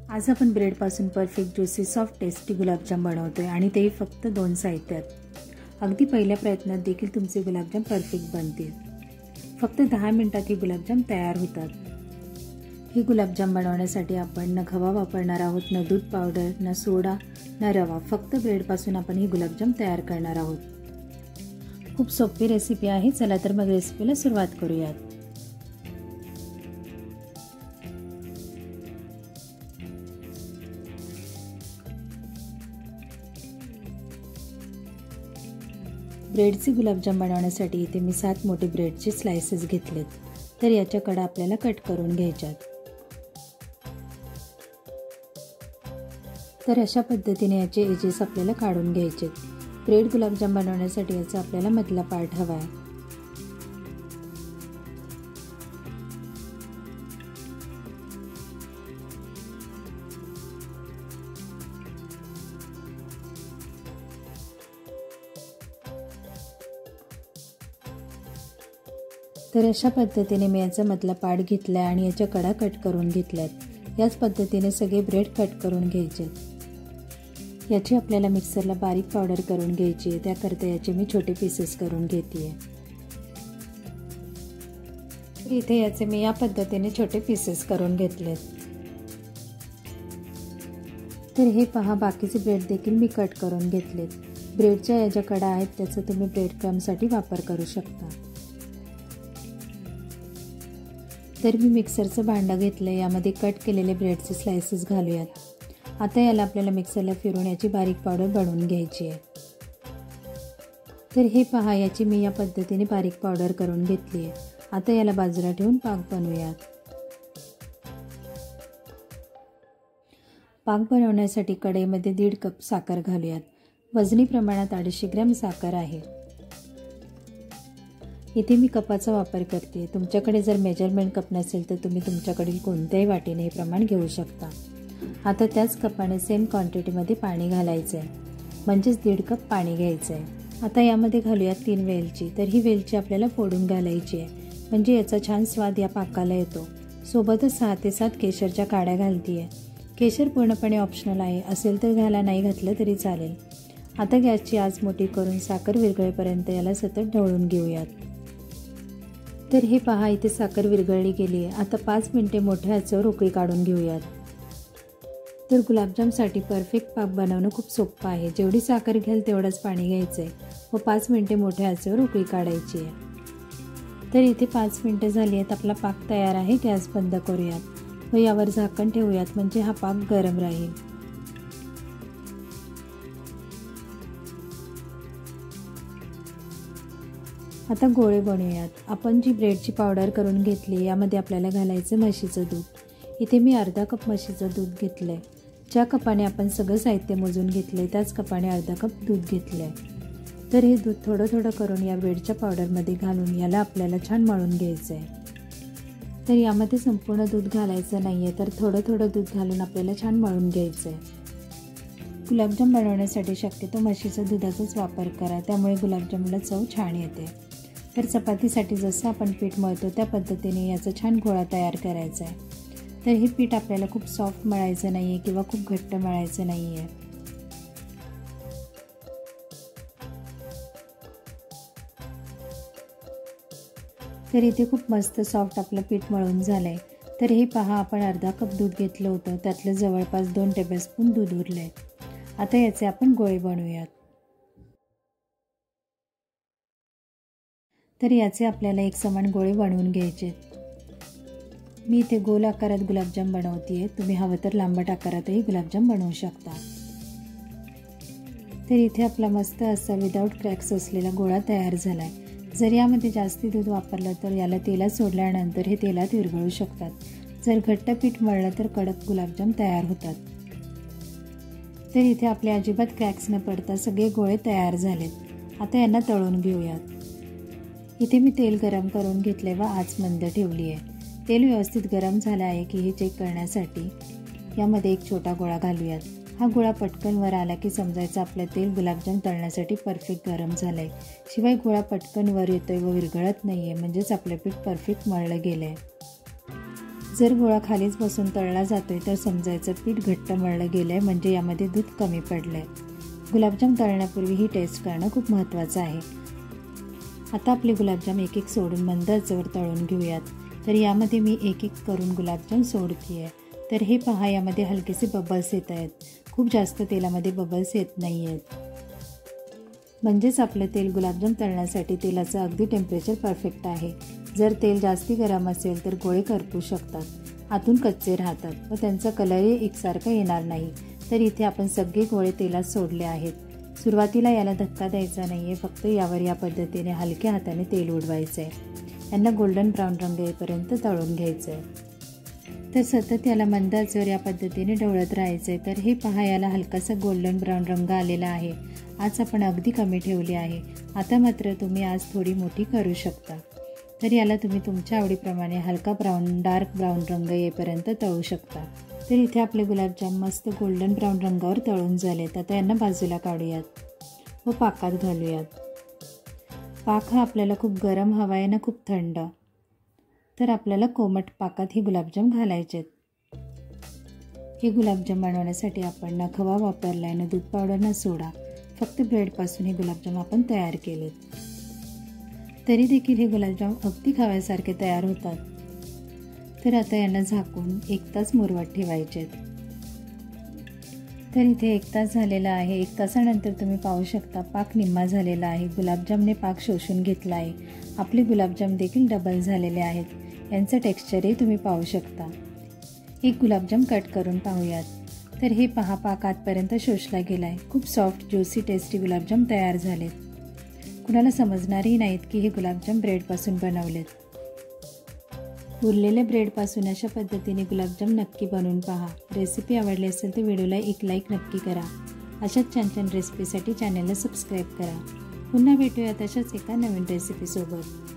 आज आपण ब्रेडपासून perfect juicy soft tasty गुलाबजाम बनवतोय आणि तेही फक्त 2 साहित्यात. अगदी पहिल्या प्रयत्नात देखील तुमचे गुलाबजाम परफेक्ट बनतील. फक्त 10 मिनिटात हे गुलाबजाम तयार होतात. हे गुलाबजाम बनवण्यासाठी आपण न खवा वापरणार आहोत, न दूध पावडर, न सोडा, न रवा. फक्त ब्रेडपासून आपण हे गुलाबजाम तयार करणार आहोत. खूप सोपी रेसिपी आहे. चला तर मग रेसिपीला सुरुवात करूयात. ब्रेडचे गुलाबजाम बनवण्यासाठी इथे मी 7 मोठे ब्रेडचे स्लाइसेस घेतलेत. तर याच्या कडा आपल्याला कट करून घ्यायच्यात. तर अशा पद्धतीने याचे एजेस आपल्याला काढून घ्यायचे. ब्रेड गुलाबजाम बनवण्यासाठी याचा आपल्याला मधला पार्ट हवा आहे. तर अशा पद्धतीने मी याचा मधला पार्ट घेतला आणि याच्या कडा कट करून घेतल्यात. याच पद्धतीने सगळे ब्रेड कट करून घ्यायचे. याची आपल्याला मिक्सरला बारीक पावडर करून घ्यायची आहे. त्याकरता याचे मी छोटे पीसेस करून घेते. तर इथे याचे मी या पद्धतीने छोटे पीसेस करून घेतलेत. तर हे पहा, बाकीचे ब्रेड देखील मी कट करून घेतलेत. ब्रेडच्या या ज्या कडा आहेत त्याचा तुम्ही ब्रेड क्रम्ससाठी वापर करू शकता. तर मी मिक्सरचं भांडं घेतलं. यामध्ये कट केलेले ब्रेडचे स्लाइसेस घालूयात. आता याला आपल्याला मिक्सरला फिरून याची बारीक पावडर बनवून घ्यायची आहे. तर हे पहा, याची मी या पद्धतीने बारीक पावडर करून घेतली आहे. आता याला बाजूला ठेवून पाक बनवूयात. पाक बनवण्यासाठी कढईमध्ये 1.5 कप साखर घालूयात. वजनी प्रमाणात 250 ग्रॅम साखर आहे. इथे मी कपाचा वापर करते. तुमच्याकडे जर मेजरमेंट कप नसेल तर तुम्ही तुमच्याकडील कोणत्याही वाटीने हे प्रमाण घेऊ शकता. आता त्याच कपाने सेम क्वांटिटीमध्ये पाणी घालायचं आहे, म्हणजेच 1.5 कप पाणी घ्यायचं आहे. आता यामध्ये घालूयात 3 वेलची. तर ही वेलची आपल्याला फोडून घालायची आहे, म्हणजे याचा छान स्वाद या पाकाला येतो. सोबतच 6 ते 7 केशरच्या काड्या घालते आहे. केशर पूर्णपणे ऑप्शनल आहे. असेल तर घाला, नाही घातलं तरी चालेल. आता गॅसची आच मोठी करून साखर विरघळेपर्यंत याला सतत ढवळून घेऊयात. तर हे पहा, इथे साखर विरघळली गेली आहे. आता 5 मिनिटे मोठ्या आचेवर उकळी काढून घेऊयात. तर गुलाबजामसाठी परफेक्ट पाक बनवणं खूप सोपं आहे. जेवढी साखर घ्याल तेवढंच पाणी घ्यायचं आहे व 5 मिनिटे मोठ्या आचेवर उकळी काढायची आहे. तर इथे 5 मिनिटं झाली आहेत. आपला पाक तयार आहे. गॅस बंद करूयात व यावर झाकण ठेवूयात, म्हणजे हा पाक गरम राहील. आता गोळे बनवूयात. आपण जी ब्रेडची पावडर करून घेतली यामध्ये आपल्याला घालायचं म्हशीचं दूध. इथे मी अर्धा कप म्हशीचं दूध घेतलं आहे. ज्या कपाने आपण सगळं साहित्य मोजून घेतलं आहे त्याच कपाने अर्धा कप दूध घेतलं आहे. तर हे दूध थोडं थोडं करून या ब्रेडच्या पावडरमध्ये घालून याला आपल्याला छान मळून घ्यायचं आहे. तर यामध्ये संपूर्ण दूध घालायचं नाही आहे, तर थोडं थोडं दूध घालून आपल्याला छान मळून घ्यायचं आहे. गुलाबजाम बनवण्यासाठी शक्यतो म्हशीच्या दुधाचाच वापर करा, त्यामुळे गुलाबजामला चव छान येते. तर चपातीसाठी जसं आपण पीठ मळतो त्या पद्धतीने याचा छान गोळा तयार करायचा आहे. तर हे पीठ आपल्याला खूप सॉफ्ट मळायचं नाही आहे किंवा खूप घट्ट मळायचं नाही आहे. तर इथे खूप मस्त सॉफ्ट आपलं पीठ मळून झालं आहे. तर हे पहा, आपण अर्धा कप दूध घेतलं होतं, त्यातलं जवळपास 2 टेबलस्पून दूध उरलं आहे. आता याचे आपण गोळे बनवूयात. तर याचे आपल्याला एक समान गोळे बनवून घ्यायचे. मी इथे गोल आकारात गुलाबजाम बनवते. तुम्ही हवं तर लांबट आकारातही गुलाबजाम बनवू शकता. तर इथे आपला मस्त असा विदाऊट क्रॅक्स असलेला गोळा तयार झाला आहे. जर यामध्ये जास्ती दूध वापरलं तर याला तेलात सोडल्यानंतर हे तेलात विरघळू शकतात. जर घट्ट पीठ मळलं तर कडक गुलाबजाम तयार होतात. तर इथे आपले अजिबात क्रॅक्स न पडता सगळे गोळे तयार झालेत. आता यांना तळून घेऊयात. इथे मी तेल गरम करून घेतले व आच मंद ठेवली आहे. तेल व्यवस्थित गरम झालं आहे की हे चेक करण्यासाठी यामध्ये एक छोटा गोळा घालूयात. हा गोळा पटकन वर आला की समजायचं आपलं तेल गुलाबजाम तळण्यासाठी परफेक्ट गरम झालं आहे. शिवाय गोळा पटकन वर येतोय व विरघळत नाही आहे, म्हणजेच आपलं पीठ परफेक्ट मळलं गेलं आहे. जर गोळा खालीच बसून तळला जातोय तर समजायचं पीठ घट्ट मळलं गेलंय, म्हणजे यामध्ये दूध कमी पडलंय. गुलाबजाम तळण्यापूर्वी ही टेस्ट करणं खूप महत्त्वाचं आहे. आता आपले गुलाबजाम एक एक सोडून मंद आचेवर तळून घेऊयात. तर यामध्ये मी एक एक करून गुलाबजाम सोडते आहे. तर हे पहा, यामध्ये हलकेसे बबल्स येत आहेत. खूप जास्त तेलामध्ये बबल्स येत नाही आहेत, म्हणजेच आपलं तेल गुलाबजाम तळण्यासाठी तेलाचं अगदी टेम्परेचर परफेक्ट आहे. जर तेल जास्ती गरम असेल तर गोळे करपू शकतात, आतून कच्चे राहतात व त्यांचा कलरही एकसारखा येणार नाही. तर इथे आपण सगळे गोळे तेलात सोडले आहेत. सुरुवातीला याला धक्का द्यायचा नाही आहे, फक्त यावर या पद्धतीने हलक्या हाताने तेल उडवायचं आहे. यांना गोल्डन ब्राऊन रंग येईपर्यंत तळून घ्यायचं आहे. तर सतत याला मंद आचेवर या पद्धतीने ढवळत राहायचं आहे. तर हे पहा, याला हलकासा गोल्डन ब्राऊन रंग आलेला आहे. आज आपण अगदी कमी ठेवली आहे. आता मात्र तुम्ही आज थोडी मोठी करू शकता. तर याला तुम्ही तुमच्या आवडीप्रमाणे हलका ब्राऊन, डार्क ब्राऊन रंग येईपर्यंत तळू शकता. तर इथे आपले गुलाबजाम मस्त गोल्डन ब्राऊन रंगावर तळून झालेत. आता यांना बाजूला काढूयात व पाकात घालूयात. पाक हा आपल्याला खूप गरम हवा आहे ना खूप थंड. तर आपल्याला कोमट पाकात हे गुलाबजाम घालायचे आहेत. हे गुलाबजाम बनवण्यासाठी आपण ना खवा वापरला आहे, ना दूध पावडर, ना सोडा. फक्त ब्रेडपासून हे गुलाबजाम आपण तयार केलेत. तरी देखील हे गुलाबजाम अगदी खाव्यासारखे तयार होतात. तर आता यांना झाकून 1 तास मुरवत ठेवायचे आहेत. तर इथे 1 तास झालेला आहे. 1 तासानंतर तुम्ही पाहू शकता पाक निम्मा झालेला आहे. गुलाबजामने पाक शोषून घेतला आहे. आपले गुलाबजाम देखील डबल झालेले आहेत. यांचं टेक्स्चरही तुम्ही पाहू शकता. एक गुलाबजाम कट करून पाहूयात. तर हे पहा, पाक आतपर्यंत शोषला गेला आहे. खूप सॉफ्ट, ज्युसी, टेस्टी गुलाबजाम तयार झालेत. कुणाला समजणारही नाहीत की हे गुलाबजाम ब्रेडपासून बनवलेत. उरलेल्या ब्रेडपासून अशा पद्धतीने गुलाबजाम नक्की बनवून पहा. रेसिपी आवडली असेल तर व्हिडिओला एक लाईक नक्की करा. अशाच छान छान रेसिपीसाठी चॅनलला सबस्क्राईब करा. पुन्हा भेटूया तशाच एका नवीन रेसिपीसोबत.